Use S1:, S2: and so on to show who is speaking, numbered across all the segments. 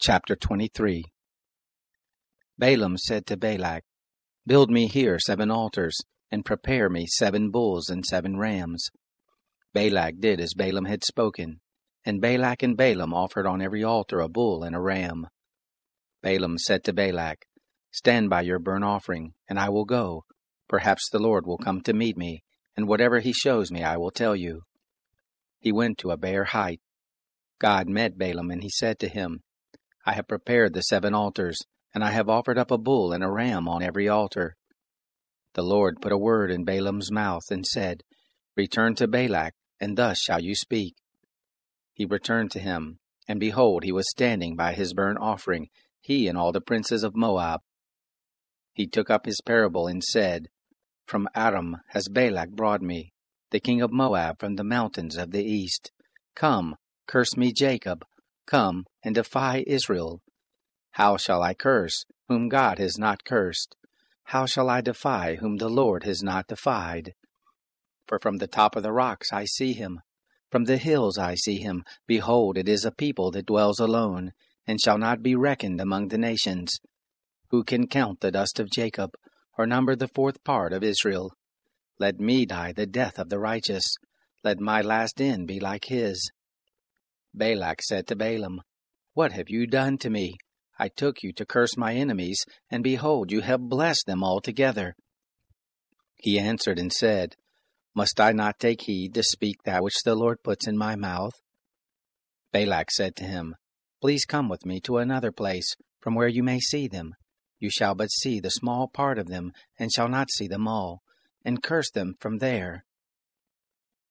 S1: Chapter 23. Balaam said to Balak, Build me here 7 altars, and prepare me 7 bulls and 7 rams. Balak did as Balaam had spoken, and Balak and Balaam offered on every altar a bull and a ram. Balaam said to Balak, Stand by your burnt offering, and I will go. Perhaps the Lord will come to meet me, and whatever he shows me I will tell you. He went to a bare height. God met Balaam, and he said to him, I have prepared the 7 altars, and I have offered up a bull and a ram on every altar. The Lord put a word in Balaam's mouth, and said, Return to Balak, and thus shall you speak. He returned to him, and behold, he was standing by his burnt offering, he and all the princes of Moab. He took up his parable, and said, From Aram has Balak brought me, the king of Moab, from the mountains of the east. Come, curse me Jacob, come, and defy Israel. How shall I curse, whom God has not cursed? How shall I defy, whom the Lord has not defied? For from the top of the rocks I see him, from the hills I see him. Behold, it is a people that dwells alone, and shall not be reckoned among the nations. Who can count the dust of Jacob, or number the 4th part of Israel? Let me die the death of the righteous. Let my last end be like his. Balak said to Balaam, What have you done to me? I took you to curse my enemies, and behold, you have blessed them altogether. He answered and said, Must I not take heed to speak that which the Lord puts in my mouth? Balak said to him, Please come with me to another place, from where you may see them. You shall but see the small part of them, and shall not see them all, and curse them from there.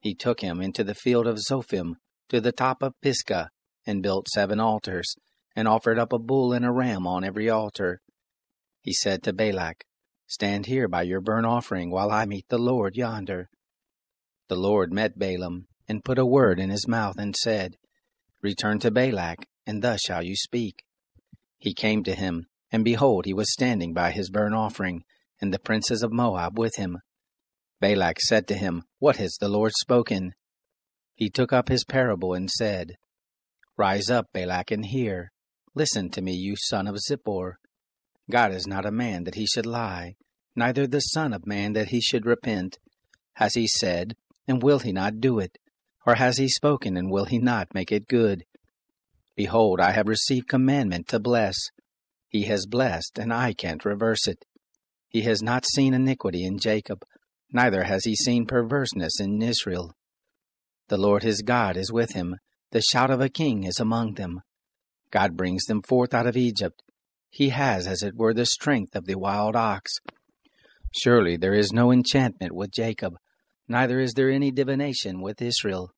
S1: He took him into the field of Zophim, to the top of Pisgah, and built 7 altars, and offered up a bull and a ram on every altar. He said to Balak, Stand here by your burnt offering, while I meet the Lord yonder. The Lord met Balaam, and put a word in his mouth, and said, Return to Balak, and thus shall you speak. He came to him, and behold, he was standing by his burnt offering, and the princes of Moab with him. Balak said to him, What has the Lord spoken? He took up his parable, and said, Rise up, Balak, and hear. Listen to me, you son of Zippor. God is not a man that he should lie, neither the son of man that he should repent. Has he said, and will he not do it? Or has he spoken, and will he not make it good? Behold, I have received commandment to bless. He has blessed, and I can't reverse it. He has not seen iniquity in Jacob, neither has he seen perverseness in Israel. The Lord his God is with him. The shout of a king is among them. God brings them forth out of Egypt. He has, as it were, the strength of the wild ox. Surely there is no enchantment with Jacob, neither is there any divination with Israel.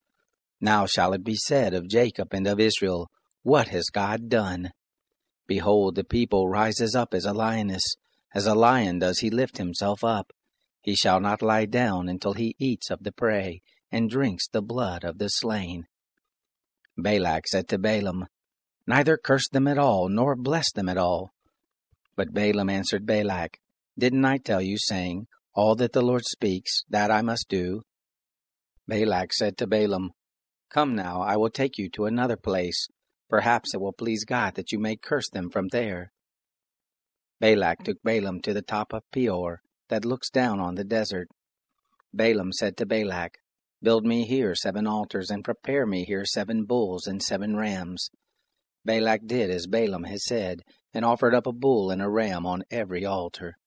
S1: Now shall it be said of Jacob and of Israel, What has God done? Behold, the people rises up as a lioness. As a lion does he lift himself up. He shall not lie down until he eats of the prey, and drinks the blood of the slain. Balak said to Balaam, Neither curse them at all, nor bless them at all. But Balaam answered Balak, Didn't I tell you, saying, All that the Lord speaks, that I must do? Balak said to Balaam, Come now, I will take you to another place. Perhaps it will please God that you may curse them from there. Balak took Balaam to the top of Peor, that looks down on the desert. Balaam said to Balak, Build me here 7 altars, and prepare me here 7 bulls and 7 rams. Balak did as Balaam had said, and offered up a bull and a ram on every altar.